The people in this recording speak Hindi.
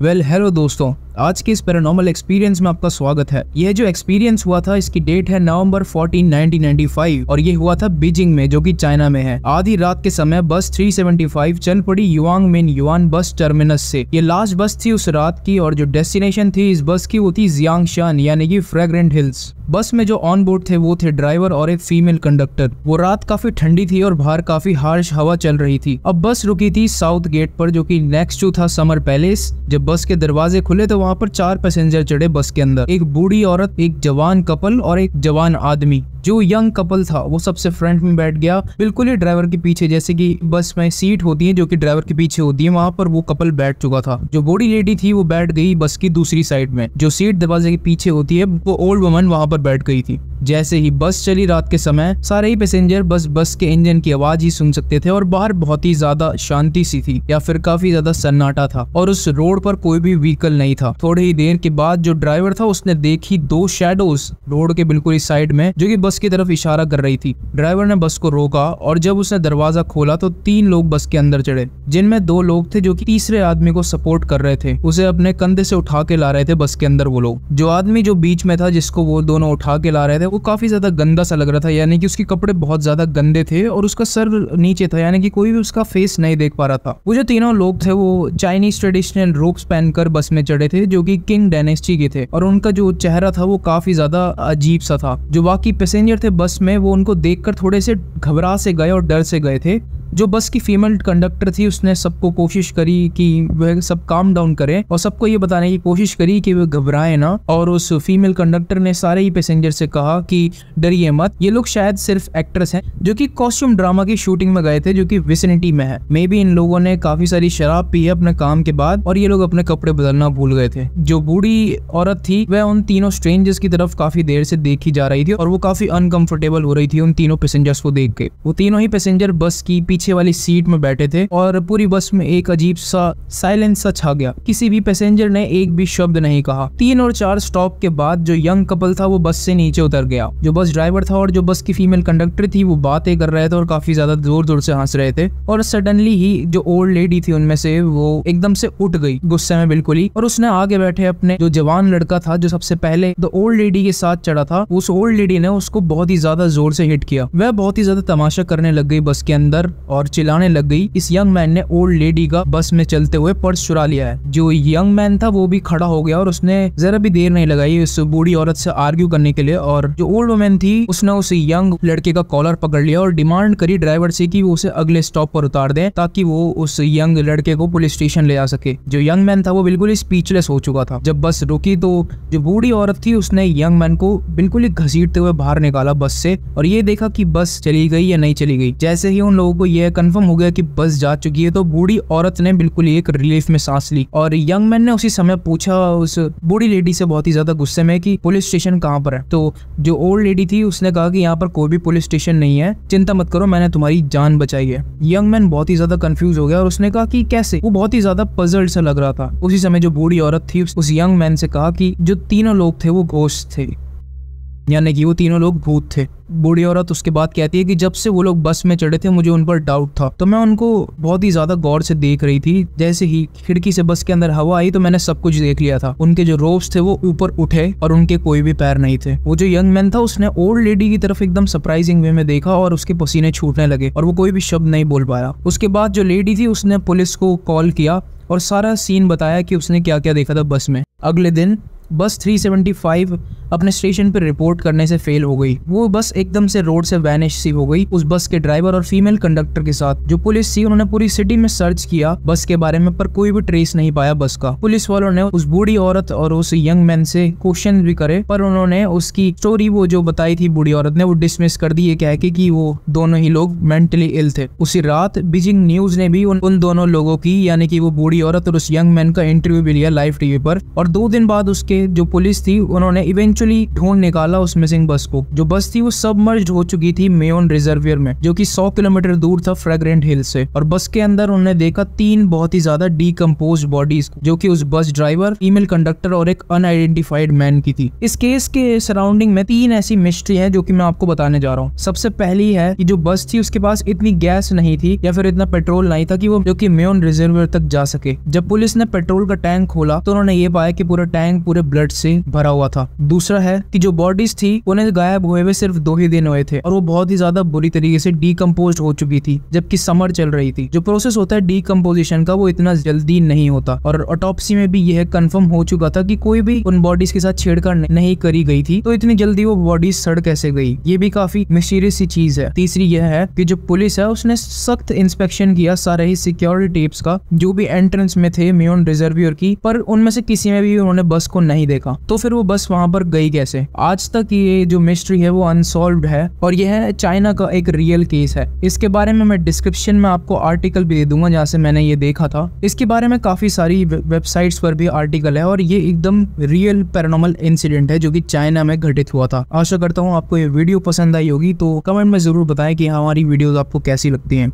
हेलो दोस्तों, आज के इस पैरानॉर्मल एक्सपीरियंस में आपका स्वागत है। यह जो एक्सपीरियंस हुआ था इसकी डेट है नवंबर 14, 1995 और ये हुआ था बीजिंग में, जो कि चाइना में है। आधी रात के समय बस 375 चल पड़ी युआंग मिन युआन बस टर्मिनस से। ये लास्ट बस थी उस रात की और जो डेस्टिनेशन थी इस बस की वो थी जियांगशान यानी कि फ्रेग्रेंट हिल्स। बस में जो ऑन बोर्ड थे वो थे ड्राइवर और एक फीमेल कंडक्टर। वो रात काफी ठंडी थी और बाहर काफी हार्श हवा चल रही थी। अब बस रुकी थी साउथ गेट पर, जो कि नेक्स्ट टू था समर पैलेस। जब बस के दरवाजे खुले तो वहाँ पर 4 पैसेंजर चढ़े बस के अंदर। एक बूढ़ी औरत, एक जवान कपल और एक जवान आदमी। जो यंग कपल था वो सबसे फ्रंट में बैठ गया, बिल्कुल ही ड्राइवर के पीछे, जैसे कि बस में सीट होती है जो कि ड्राइवर के पीछे होती है, वहाँ पर वो कपल बैठ चुका था। जो बूढ़ी लेडी थी वो बैठ गई बस की दूसरी साइड में। जो सीट दरवाजे के पीछे होती है वो ओल्ड वुमन वहाँ पर बैठ गई थी। जैसे ही बस चली रात के समय, सारे ही पैसेंजर बस के इंजन की आवाज ही सुन सकते थे और बाहर बहुत ही ज्यादा शांति सी थी या फिर काफी ज्यादा सन्नाटा था और उस रोड पर कोई भी व्हीकल नहीं था। थोड़ी ही देर के बाद जो ड्राइवर था उसने देखी 2 शैडोज रोड के बिल्कुल ही साइड में, जो कि बस की तरफ इशारा कर रही थी। ड्राइवर ने बस को रोका और जब उसने दरवाजा खोला तो 3 लोग बस के अंदर चढ़े, जिनमें 2 लोग थे जो कि तीसरे आदमी को सपोर्ट कर रहे थे। उसे अपने कंधे से उठा के ला रहे थे बस के अंदर वो लोग। जो आदमी जो बीच में था जिसको वो दोनों उठा के ला रहे थे वो काफी ज्यादा गंदा सा लग रहा था, यानी कि उसके कपड़े बहुत ज्यादा गंदे थे और उसका सर नीचे था, यानी कि कोई भी उसका फेस नहीं देख पा रहा था। वो जो तीनों लोग थे वो चाइनीज ट्रेडिशनल रोब्स पहनकर बस में चढ़े थे, जो कि किंग डायनेस्टी के थे और उनका जो चेहरा था वो काफी ज्यादा अजीब सा था। जो बाकी पैसेंजर थे बस में वो उनको देखकर थोड़े से घबरा से गए और डर से गए थे। जो बस की फीमेल कंडक्टर थी उसने सबको कोशिश करी कि वह सब काम डाउन करे और सबको ये बताने की कोशिश करी कि वे घबराए ना। और उस फीमेल कंडक्टर ने सारे ही पैसेंजर से कहा कि डरिए मत, ये लोग शायद सिर्फ एक्टर्स हैं जो कि कॉस्ट्यूम ड्रामा की शूटिंग में गए थे, जो कि विसिनिटी में है। मे बी इन लोगों ने काफी सारी शराब पी है अपने काम के बाद और ये लोग अपने कपड़े बदलना भूल गए थे। जो बूढ़ी औरत थी वह उन तीनों स्ट्रेंजर्स की तरफ काफी देर से देखी जा रही थी और वो काफी अनकंफर्टेबल हो रही थी उन तीनों पैसेंजर्स को देख के। वो तीनों ही पैसेंजर बस की पीछे वाली सीट में बैठे थे और पूरी बस में एक अजीब सा साइलेंस सा छा गया। किसी भी पैसेंजर ने एक भी शब्द नहीं कहा। 3 और 4 स्टॉप के बाद जो यंग कपल था वो बस से नीचे उतर गया। जो बस ड्राइवर था और जो बस की फीमेल कंडक्टर थी वो बातें कर रहे थे और काफी ज्यादा जोर जोर से हंस रहे थे। और सडनली ही जो ओल्ड लेडी थी उनमें से वो एकदम से उठ गई गुस्से में बिल्कुल ही, और उसने आगे बैठे अपने जो जवान लड़का था जो सबसे पहले द ओल्ड लेडी के साथ चढ़ा था, उस ओल्ड लेडी ने उसको बहुत ही ज्यादा जोर से हिट किया। वह बहुत ही ज्यादा तमाशा करने लग गई बस के अंदर और चिल्लाने लग गई। इस यंग मैन ने ओल्ड लेडी का बस में चलते हुए पर्स चुरा लिया है। जो यंग मैन था वो भी खड़ा हो गया और उसने जरा भी देर नहीं लगाई उस बूढ़ी औरत से आर्ग्यू करने के लिए। और जो ओल्ड वुमन थी उसने उस यंग लड़के का कॉलर पकड़ लिया और डिमांड करी ड्राइवर से कि वो उसे अगले स्टॉप पर उतार दे ताकि वो उस यंग लड़के को पुलिस स्टेशन ले आ सके। जो यंग मैन था वो बिल्कुल ही स्पीचलेस हो चुका था। जब बस रुकी तो जो बूढ़ी औरत थी उसने यंग मैन को बिल्कुल ही घसीटते हुए बाहर निकाला बस से और ये देखा कि बस चली गई या नहीं चली गई। जैसे ही उन लोगों को यह कंफर्म हो गया कि बस जा चुकी है तो बूढ़ी औरत ने बिल्कुल ही एक रिलीफ में सांस ली। और यंग मैन ने उसी समय पूछा उस बूढ़ी लेडी से बहुत ही ज्यादा गुस्से में कि पुलिस स्टेशन कहाँ पर है। तो जो ओल्ड लेडी थी उसने कहा कि यहाँ पर कोई भी पुलिस स्टेशन नहीं है, चिंता मत करो, मैंने तुम्हारी जान बचाई है। यंग मैन बहुत ही ज्यादा कंफ्यूज हो गया और उसने कहा कि कैसे, वो बहुत ही ज्यादा पजल्ड सा लग रहा था। उसी समय जो बूढ़ी औरत थी उस यंग मैन से कहा कि जो तीनों लोग थे वो घोस्ट थे, यानी कि वो तीनों लोग भूत थे। बूढ़ी औरत उसके बाद कहती है कि जब से वो लोग बस में चढ़े थे मुझे उन पर डाउट था, तो मैं उनको बहुत ही ज्यादा गौर से देख रही थी। जैसे ही खिड़की से बस के अंदर हवा आई तो मैंने सब कुछ देख लिया था। उनके जो रोब्स थे वो ऊपर उठे और उनके कोई भी पैर नहीं थे। वो जो यंग मैन था उसने ओल्ड लेडी की तरफ एकदम सरप्राइजिंग वे में देखा और उसके पसीने छूटने लगे और वो कोई भी शब्द नहीं बोल पाया। उसके बाद जो लेडी थी उसने पुलिस को कॉल किया और सारा सीन बताया कि उसने क्या क्या देखा था बस में। अगले दिन बस 375 अपने स्टेशन पर रिपोर्ट करने से फेल हो गई। वो बस एकदम से रोड से वैनिश सी हो गई उस बस के ड्राइवर और फीमेल कंडक्टर के साथ। जो पुलिस थी उन्होंने पूरी सिटी में सर्च किया बस के बारे में पर कोई भी ट्रेस नहीं पाया बस का। पुलिस वालों ने उस बूढ़ी औरत और उस यंग मैन से क्वेश्चन भी करे पर उन्होंने उसकी स्टोरी वो जो बताई थी बूढ़ी औरत ने वो डिसमिस कर दी, ये कह के कि वो दोनों ही लोग मेंटली इल थे। उसी रात बीजिंग न्यूज ने भी उन दोनों लोगों की यानी कि वो बूढ़ी औरत और उस यंग मैन का इंटरव्यू भी लिया लाइव टीवी पर। और 2 दिन बाद उसके जो पुलिस थी उन्होंने इवेंचुअली इवेंचुअली ढूंढ निकाला उस मिसिंग बस को। जो बस थी वो सबमर्ज्ड हो चुकी थी मेयोन रिजर्वियर में, जो कि 100 किलोमीटर दूर था फ्रेग्रेंट हिल से। और बस के अंदर उन्होंने देखा 3 बहुत ही ज्यादा डीकम्पोज्ड बॉडीज, जो कि उस बस ड्राइवर, फीमेल कंडक्टर और एक अनआइडेंटिफाइड मैन की थी। इस केस के सराउंडिंग में 3 ऐसी मिस्ट्री है जो कि मैं आपको बताने जा रहा हूँ। सबसे पहली है कि जो बस थी उसके पास इतनी गैस नहीं थी या फिर इतना पेट्रोल नहीं था कि वो जो कि मेयोन रिजर्वियर तक जा सके। जब पुलिस ने पेट्रोल का टैंक खोला तो उन्होंने ये पाया कि पूरा टैंक पूरे ब्लड से भरा हुआ था। दूसरा है कि जो बॉडीज थी उन्हें गायब हुए सिर्फ 2 ही दिन हुए थे और वो बहुत ही ज्यादा बुरी तरीके से डीकम्पोज हो चुकी थी, जबकि समर चल रही थी। जो प्रोसेस होता है डीकम्पोजिशन का वो इतना जल्दी नहीं होता और ऑटोप्सी में भी यह कंफर्म हो चुका था कि कोई भी उन बॉडीज के साथ छेड़छाड़ नहीं करी गई थी, तो इतनी जल्दी वो बॉडीज सड़ कैसे गई, ये भी काफी मिस्टीरियस सी चीज है। तीसरी यह है कि जो पुलिस है उसने सख्त इंस्पेक्शन किया सारे ही सिक्योरिटी टेप्स का जो भी एंट्रेंस में थे मेयोन रिजर्वियर की, पर उनमें से किसी में भी उन्होंने बस को नहीं देखा। तो फिर वो बस वहां पर गई कैसे? आज तक ये जो मिस्ट्री है वो अनसॉल्व्ड है और यह है चाइना का एक रियल केस है। इसके बारे में मैं डिस्क्रिप्शन में आपको आर्टिकल भी दे दूंगा जहाँ से मैंने ये देखा था। इसके बारे में काफी सारी वेबसाइट्स पर भी आर्टिकल है और ये एकदम रियल पैरानॉर्मल इंसिडेंट है जो कि चाइना में घटित हुआ था। आशा करता हूँ आपको ये वीडियो पसंद आई होगी, तो कमेंट में जरूर बताएं कि हमारी वीडियोस आपको कैसी लगती हैं।